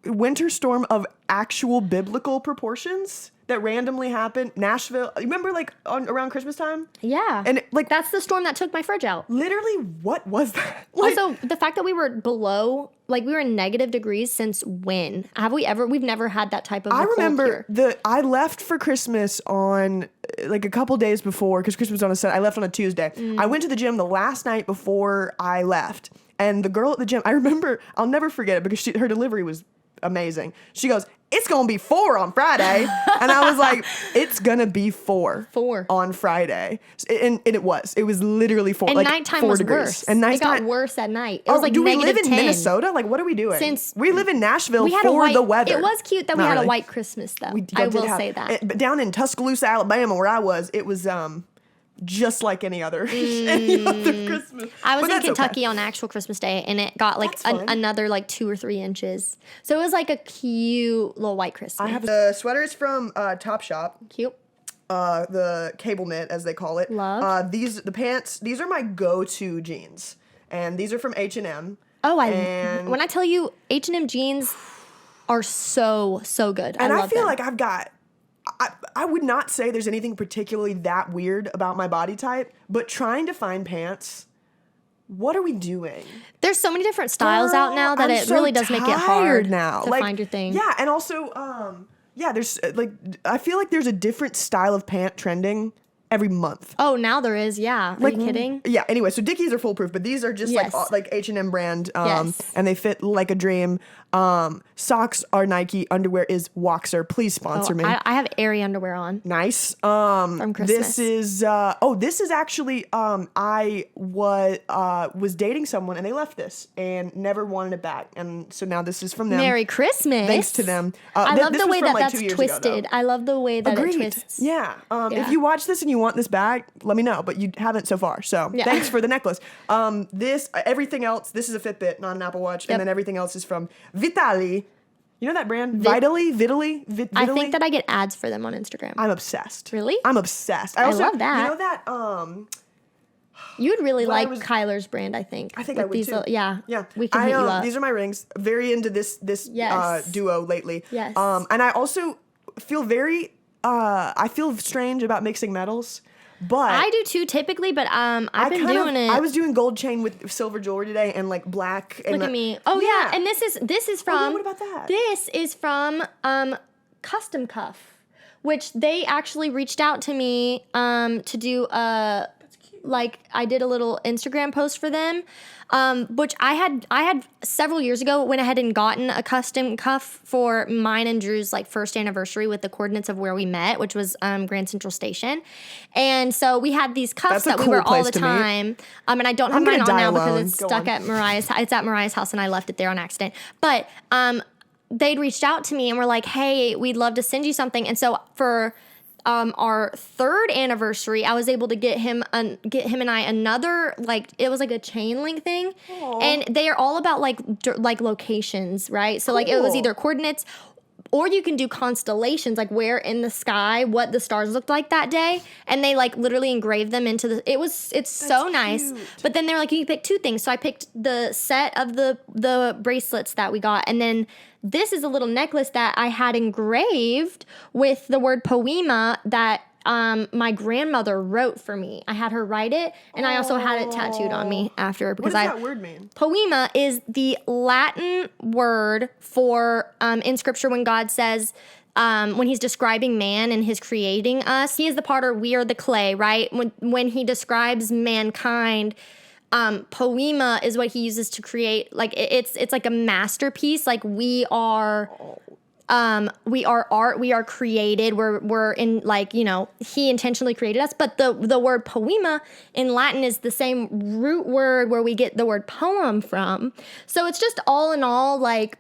winter storm of actual biblical proportions that randomly happened. Nashville, remember like around Christmas time? Yeah, And like that's the storm that took my fridge out. literally, what was that? Like, Also, the fact that we were below, like we were in negative degrees since when? Have we ever? We've never had that type of. I cold remember here. I left for Christmas on like a couple days before, because Christmas was on a Sunday. I left on a Tuesday. I went to the gym the last night before I left, and the girl at the gym, I remember, I'll never forget it because her delivery was amazing. She goes, "It's gonna be 4 on Friday," and I was like, "It's gonna be 4 on Friday," and it was literally 4. And like nighttime 4 was degrees. worse. And It got nighttime worse at night. It was like do we live negative in 10. Minnesota? Like, what are we doing? Since we live in Nashville We had for the weather. It was cute that we Not had really. a white Christmas, though. We I did will have- say that. But down in Tuscaloosa, Alabama, where I was, it was just like any other any other Christmas. I was But in that's Kentucky okay. on actual Christmas Day, and it got like That's fine. another like 2 or 3 inches. So it was like a cute little white Christmas. I have the sweaters from Topshop. Cute. The cable knit, as they call it. Love. The pants. These are my go-to jeans, and these are from H&M. Oh, And- when I tell you H&M jeans are so good. And I love feel them. like I've got. I would not say there's anything particularly that weird about my body type, but trying to find pants. What are we doing? There's so many different styles out now that I'm it so really does make it hard now. to Like, find your thing. Yeah, and also, there's like I feel like there's a different style of pant trending every month. Oh, now there is. Yeah. Are you kidding? Yeah. Anyway, so Dickies are foolproof, but these are just Yes. like H&M brand, Yes. and they fit like a dream. Socks are Nike. Underwear is Waxer. Please sponsor me. I have airy underwear on. Nice. From Christmas. This is this is actually I was dating someone and they left this and never wanted it back, and so now this is from them. Merry Christmas. Thanks to them. I love this the was way from, that like, that's 2 years ago, though. twisted. I love the way that Agreed. it twists. Yeah. Yeah. If you watch this and you want this back, let me know. But you haven't so far. So Yeah. thanks for the necklace. Everything else. This is a Fitbit, not an Apple Watch, Yep. and then everything else is from Vitali. You know that brand? Vitali. I think that I get ads for them on Instagram. I'm obsessed. Really? I'm obsessed. I love that. You know that? You would really Well, I like was- Kyler's brand, I think. I think With I would these too. little- yeah. Yeah. We can hit you up. These are my rings. Very into this Yes. duo lately. Yes. And I also feel I feel strange about mixing metals, but I do too, typically, but I've been doing it. I was doing gold chain with silver jewelry today and like black. And Look at me. Oh yeah. And this is from. yeah, what about that? This is from Custom Cuff, which they actually reached out to me to do a. Like I did a little Instagram post for them, which I had several years ago went ahead and gotten a custom cuff for mine and Drew's like first anniversary with the coordinates of where we met, which was Grand Central Station, and so we had these cuffs That's a that we cool wear all place the to meet. time. And I don't have I'm gonna mine on die now alone. because it's Go stuck on. at Mariah's. It's at Mariah's house, and I left it there on accident. But they'd reached out to me and were like, "Hey, we'd love to send you something." And so for our third anniversary, I was able to get him and I another, like, it was like a chain link thing. Aw. And they are all about like locations, right? So like it was Cool. either coordinates or you can do constellations, like where in the sky, what the stars looked like that day. And they like literally engraved them into it's so nice. cute. But then they're like, you can pick 2 things. So I picked the set of the bracelets that we got. And then this is a little necklace that I had engraved with the word poema that my grandmother wrote for me. I had her write it, and I also had it tattooed on me after What because does that word mean? Poema is the Latin word for in Scripture when God says. When he's describing man and his creating us, he is the potter, we are the clay, right? When he describes mankind, poema is what he uses to create. Like it's like a masterpiece. Like we are art. We are created. We're in like, you know, he intentionally created us. But the word poema in Latin is the same root word where we get the word poem from. So it's just all in all like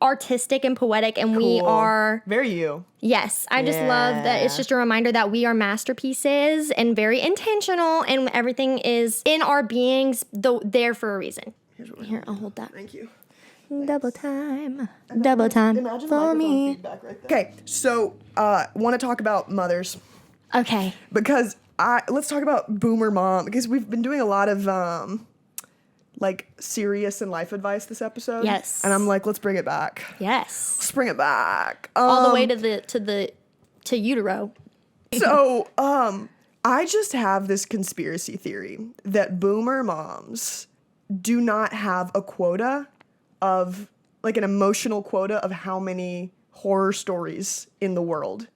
artistic and poetic, and we Cool. are Very you. yes. I just love that it's just a reminder that we are masterpieces and very intentional, and everything is in our beings there for a reason. Here, I'll hold that. Thank you. Double time Imagine for microphone me. feedback right there. Okay, so want to talk about mothers Okay. because let's talk about boomer mom because we've been doing a lot of like serious and life advice this episode. Yes. And I'm like, let's bring it back. Yes. Let's bring it back. All the way to utero. So, I just have this conspiracy theory that boomer moms do not have a quota of, like an emotional quota of how many horror stories in the world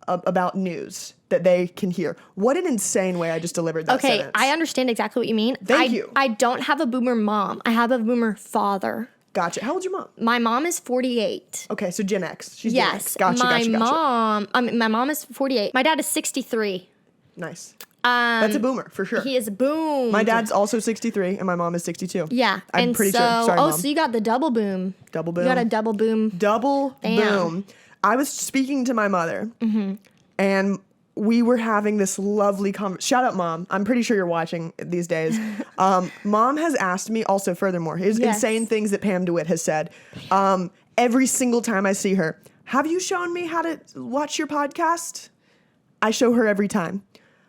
about news that they can hear. What an insane way I just delivered that Okay, sentence. I understand exactly what you mean. Thank you. I don't have a boomer mom. I have a boomer father. Gotcha. How old's your mom? My mom is 48. Okay, so Gen X. She's Gen X. Yes. Gotcha, my gotcha. my mom is 48. My dad is 63. Nice. That's a boomer, for sure. He is boom. My dad's also 63, and my mom is 62. Yeah. I'm and pretty so, sure. Sorry, oh, Mom. so you got the double boom. Double boom. You got a double boom. Double Damn. boom. I was speaking to my mother, Mm-hmm. and we were having this lovely conversation. Shout out, Mom. I'm pretty sure you're watching these days. Mom has asked me, also furthermore, his Yes. insane things that Pam DeWitt has said. Every single time I see her, have you shown me how to watch your podcast? I show her every time.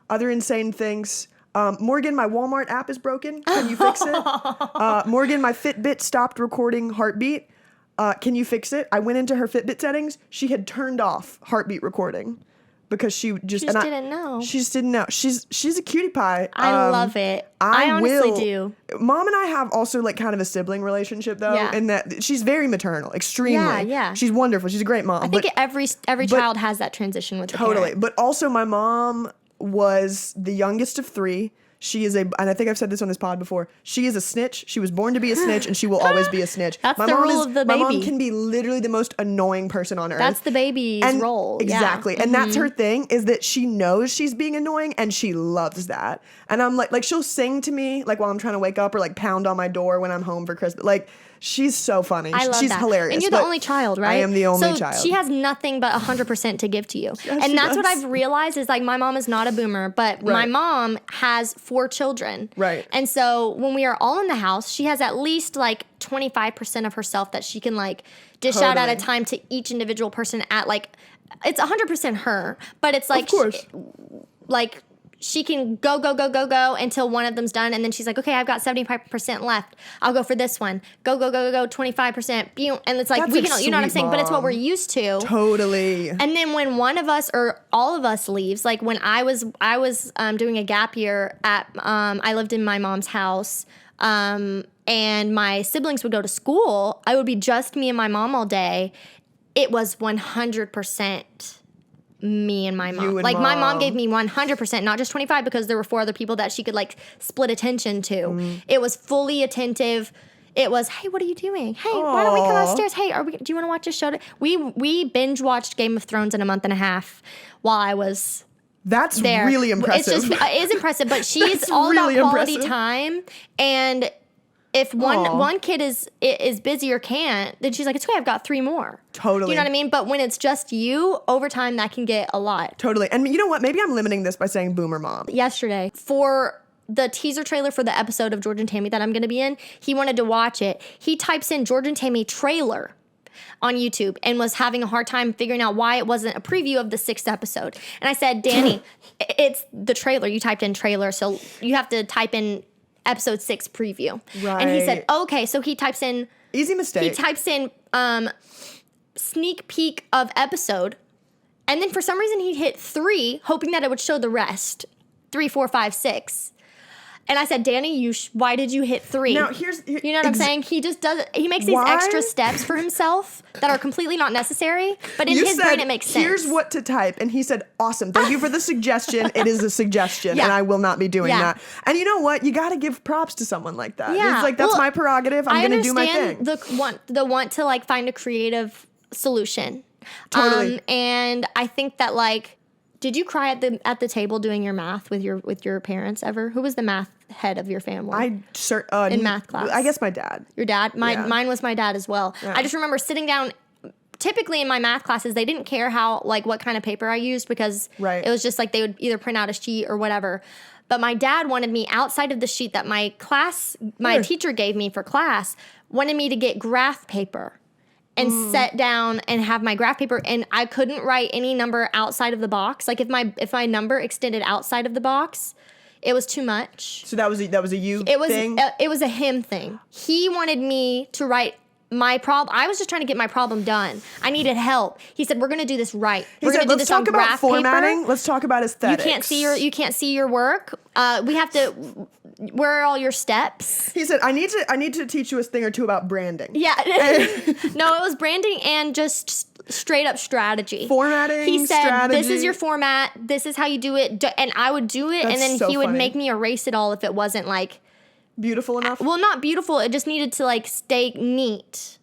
Other insane things. Morgan, my Walmart app is broken. Can you fix it? Morgan, my Fitbit stopped recording heartbeat. Can you fix it? I went into her Fitbit settings. She had turned off heartbeat recording because she just didn't know. She just didn't know. She's a cutie pie. I love it. I honestly do. Mom and I have also like kind of a sibling relationship though, Yeah. in that she's very maternal, extremely. Yeah. She's wonderful. She's a great mom. I think every child has that transition with the Totally. parent. But also my mom was the youngest of 3. She is and I think I've said this on this pod before, she is a snitch. She was born to be a snitch and she will always be a snitch. That's the rule of the My mom baby. can be literally the most annoying person on earth. That's the baby's role. Yeah. Exactly. And that's her thing, is that she knows she's being annoying and she loves that. And I'm like she'll sing to me like while I'm trying to wake up or like pound on my door when I'm home for Christmas. Like she's so funny. I love she's that. hilarious. And you're the but only child, right? I am the only so child. She has nothing but 100% to give to you. she And that's what does. I've realized is like my mom is not a boomer, but my Right. mom has 4 children. Right. And so when we are all in the house, she has at least like 25% of herself that she can like dish out at a Totally. time to each individual person at like, it's 100% her, but it's like, Of course. like she can go until one of them's done, and then she's like, okay, I've got 75% left. I'll go for this one. Go, 25%. And it's like, That's we a can, you know what I'm sweet saying? But it's what mom. we're used to. Totally. And then when one of us or all of us leaves, like when I was doing a gap year at, I lived in my mom's house, and my siblings would go to school, I would be just me and my mom all day. It was 100% me and my mom. You and Like my mom Mom. gave me 100%, not just 25, because there were 4 other people that she could like split attention to. It was fully attentive. It was, hey, what are you doing? Hey, why don't we come Aw. upstairs? Hey, do you want to watch a show? We binge watched Game of Thrones in a month and a half while I was That's there. really impressive. It's just, it is impressive, but she's That's all really about quality impressive. time. And if Aw. one kid is busy or can't, then she's like, it's okay, I've got 3 more. Totally. You know what I mean? But when it's just you, over time, that can get a lot. Totally. And you know what? Maybe I'm limiting this by saying boomer mom. Yesterday, for the teaser trailer for the episode of George and Tammy that I'm going to be in, he wanted to watch it. He types in George and Tammy trailer. on YouTube and was having a hard time figuring out why it wasn't a preview of the 6th episode. And I said, Danny, it's the trailer. You typed in trailer, so you have to type in episode 6 preview. Right. And he said, okay. So he types in... Easy mistake. He types in sneak peek of episode. And then for some reason he hit 3, hoping that it would show the rest. 3, 4, 5, 6. And I said, Danny, why did you hit 3? Now, you know what I'm saying? He just does it. He makes these extra steps for himself that are completely not necessary. But in his brain, it makes sense. Here's what to type. And he said, awesome. Thank you for the suggestion. It is a suggestion. And I will not be doing that. And you know what? You got to give props to someone like that. Yeah. It's like, that's my prerogative. I'm going to do my thing. The want to like find a creative solution. Totally. And I think that like, did you cry at the table doing your math with your parents ever? Who was the math head of your family? In math class. I guess my dad. Your dad? Mine was my dad as well. Yeah. I just remember sitting down. Typically in my math classes, they didn't care what kind of paper I used because it was just like they would either print out a sheet or whatever. But my dad wanted me outside of the sheet that my teacher gave me for class, wanted me to get graph paper and sit down and have my graph paper, and I couldn't write any number outside of the box. Like if my number extended outside of the box, it was too much. So that was a you thing? It was a him thing. He wanted me to write my problem. I was just trying to get my problem done. I needed help. He said, "We're going to do this right. We're going to do this on graph paper." Let's talk about formatting. Let's talk about aesthetics. You can't see your work. We have to. Where are all your steps? He said, I need to teach you a thing or two about branding. Yeah. No, it was branding and just straight up strategy. Formatting, he said, strategy. This is your format. This is how you do it. And I would do it. And then he would make me erase it all if it wasn't like... beautiful enough? Well, not beautiful. It just needed to like stay neat.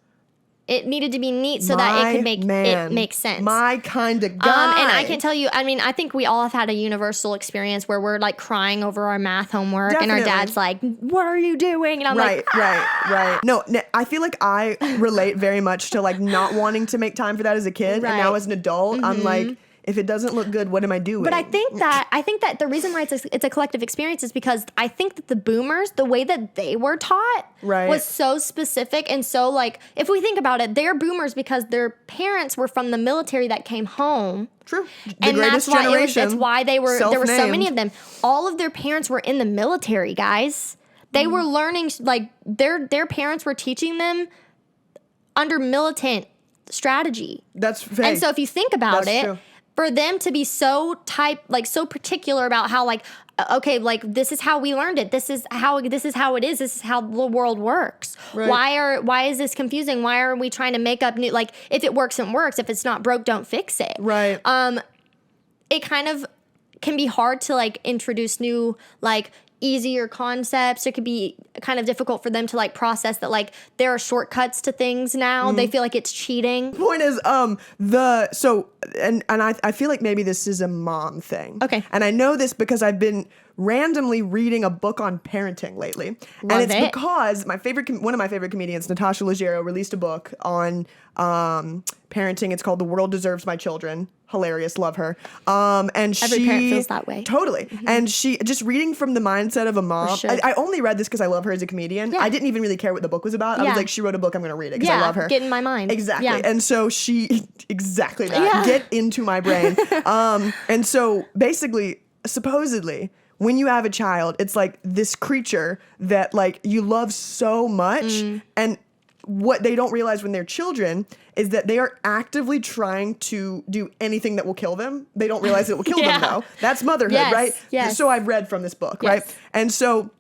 It needed to be neat so that it could make sense. My kind of guy. And I can tell you, I mean, I think we all have had a universal experience where we're like crying over our math homework Definitely. and our dad's like, what are you doing? And I'm right. No, I feel like I relate very much to like not wanting to make time for that as a kid. Right. And now as an adult, I'm like, if it doesn't look good, what am I doing? But I think that the reason why it's a collective experience is because I think that the boomers, the way that they were taught was so specific and so like, if we think about it, they're boomers because their parents were from the military that came home. True. And that's why there were so many of them. All of their parents were in the military, guys. They were learning, like their parents were teaching them under militant strategy. That's fake. And so if you think about it, true. For them to be so so particular about how like, okay, like this is how we learned it. This is how it is. This is how the world works. Right. Why is this confusing? Why are we trying to make up new, like if it works, it works. If it's not broke, don't fix it. Right. It kind of can be hard to like introduce new like easier concepts. It could be kind of difficult for them to like process that like there are shortcuts to things now. They feel like it's cheating. Point is, I feel like maybe this is a mom thing. Okay. And I know this because I've been randomly reading a book on parenting lately. Because one of my favorite comedians, Natasha Leggero, released a book on parenting. It's called The World Deserves My Children. Hilarious, love her. And every parent feels that way. Totally. And she just reading from the mindset of a mom. I only read this because I love her as a comedian. Yeah. I didn't even really care what the book was about. I was like, she wrote a book, I'm going to read it because I love her. Get in my mind. Exactly. Yeah. And so exactly that. Yeah. Get into my brain. And so basically, supposedly, when you have a child, it's like this creature that like you love so much, and what they don't realize when they're children is that they are actively trying to do anything that will kill them. They don't realize it will kill them though. That's motherhood, right? Yes. So I've read from this book, right? And so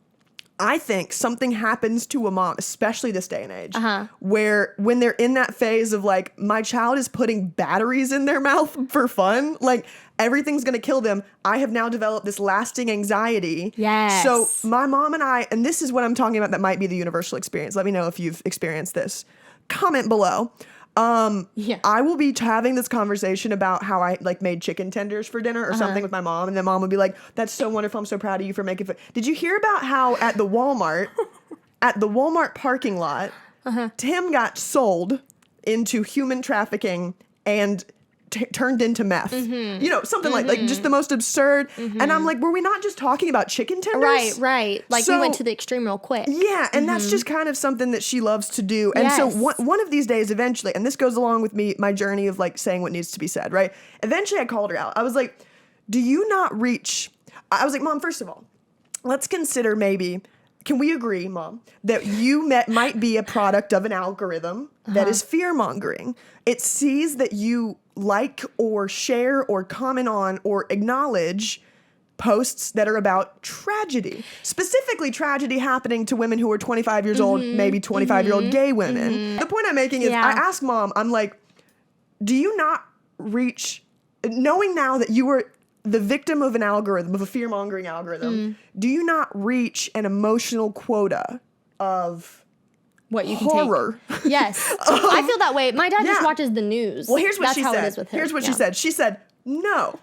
I think something happens to a mom, especially this day and age, where when they're in that phase of like, my child is putting batteries in their mouth for fun, like everything's going to kill them. I have now developed this lasting anxiety. Yes. So my mom and I, and this is what I'm talking about that might be the universal experience. Let me know if you've experienced this. Comment below. I will be having this conversation about how I like made chicken tenders for dinner or something with my mom, and then mom would be like, "That's so wonderful. I'm so proud of you for making food." Did you hear about how at the Walmart parking lot, Tim got sold into human trafficking and turned into meth. You know, something like just the most absurd. And I'm like, were we not just talking about chicken tenders? Right. Like we went to the extreme real quick. Yeah, and that's just kind of something that she loves to do. And so one of these days, eventually, and this goes along with my journey of like saying what needs to be said, right? Eventually I called her out. I was like, do you not reach, I was like, Mom, first of all, let's consider maybe, can we agree, Mom, that you might be a product of an algorithm that is fear-mongering? It sees that you like or share or comment on or acknowledge posts that are about tragedy, specifically tragedy happening to women who are 25 years old, maybe 25-year-old gay women. The point I'm making is I asked Mom, I'm like, do you not reach, knowing now that you were the victim of an algorithm, of a fear-mongering algorithm, do you not reach an emotional quota of what you can horror? Take. Yes. I feel that way. My dad just watches the news. Well, here's what That's she how said. It is with him. Here's what she said. She said, no.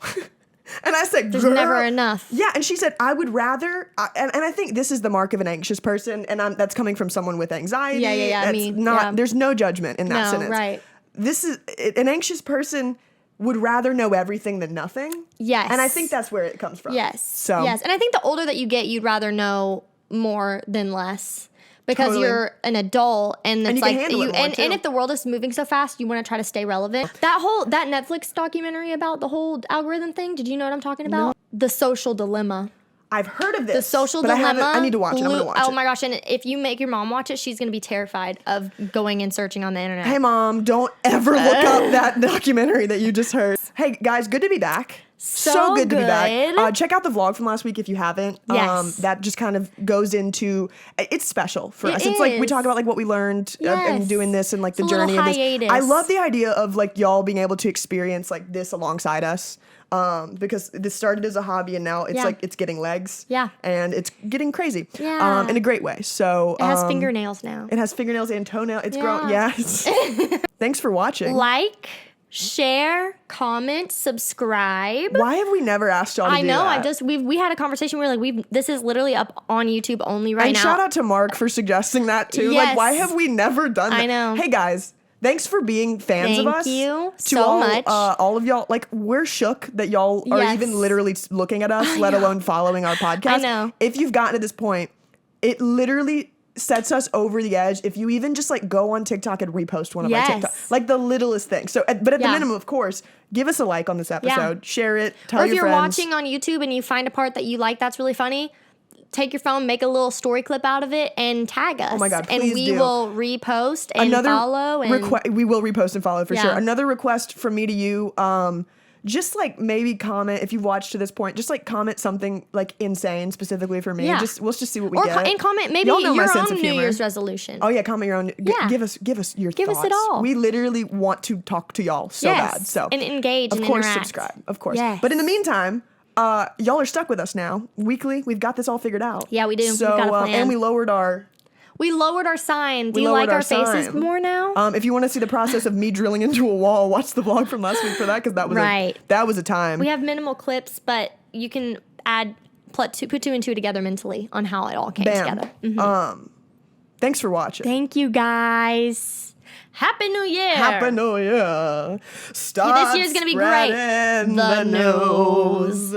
And I said, there's never enough. Yeah, and she said, I would rather, and I think this is the mark of an anxious person, and that's coming from someone with anxiety. Yeah. There's no judgment in that sentence. Right. This is, an anxious person would rather know everything than nothing. Yes. And I think that's where it comes from. Yes. So. Yes. And I think the older that you get, you'd rather know more than less. Because you're an adult and it's you like can handle it more, and if the world is moving so fast, you want to try to stay relevant. That Netflix documentary about the whole algorithm thing, did you know what I'm talking about? No. The Social Dilemma. I've heard of this. The Social Dilemma. I need to watch it. I'm going to watch it. Oh my gosh. And if you make your mom watch it, she's going to be terrified of going and searching on the internet. Hey, Mom, don't ever look up that documentary that you just heard. Hey, guys, good to be back. So good to be back. Check out the vlog from last week if you haven't. Yes. That just kind of goes into, it's special for us. It It's like we talk about like what we learned and doing this and like the it's journey of this. hiatus. I love the idea of like y'all being able to experience like this alongside us. Because this started as a hobby and now it's like it's getting legs. Yeah. And it's getting crazy. Yeah. In a great way. So it has fingernails now. It has fingernails and toenails. It's grown. Yes. Thanks for watching. Like, share, comment, subscribe. Why have we never asked y'all to do that? We had a conversation where like this is literally up on YouTube only right now. And shout out to Mark for suggesting that too. Yes. Like, why have we never done that? I know. Hey guys, thanks for being fans of us. Thank you to so much. All of y'all, like we're shook that y'all are even literally looking at us, let alone following our podcast. I know. If you've gotten to this point, it literally sets us over the edge if you even just like go on TikTok and repost one of our TikToks. Like the littlest thing. So, but at the minimum, of course, give us a like on this episode, share it, tell your friends. Or if you're watching on YouTube and you find a part that you like that's really funny, take your phone, make a little story clip out of it, and tag us. Oh my God, please and we will repost and follow. And we will repost and follow for sure. Another request from me to you, just like maybe comment if you've watched to this point. Just like comment something like insane specifically for me. Yeah. Let's just see what we get. And comment maybe your own New Year's resolution. Oh yeah, comment your own. Give us your thoughts. Give us it all. We literally want to talk to y'all so bad. So and engage. Of course, subscribe. Of course. Yes. But in the meantime, y'all are stuck with us now weekly. We've got this all figured out. Yeah, we do. So We've got a plan. And we lowered our sign. Do you like our faces more now? If you want to see the process of me drilling into a wall, watch the vlog from last week for that because that was that was a time. We have minimal clips, but you can put two and two together mentally on how it all came together. Mm-hmm. Thanks for watching. Thank you guys. Happy New Year. Happy New Year. Start this year's gonna be great. The news.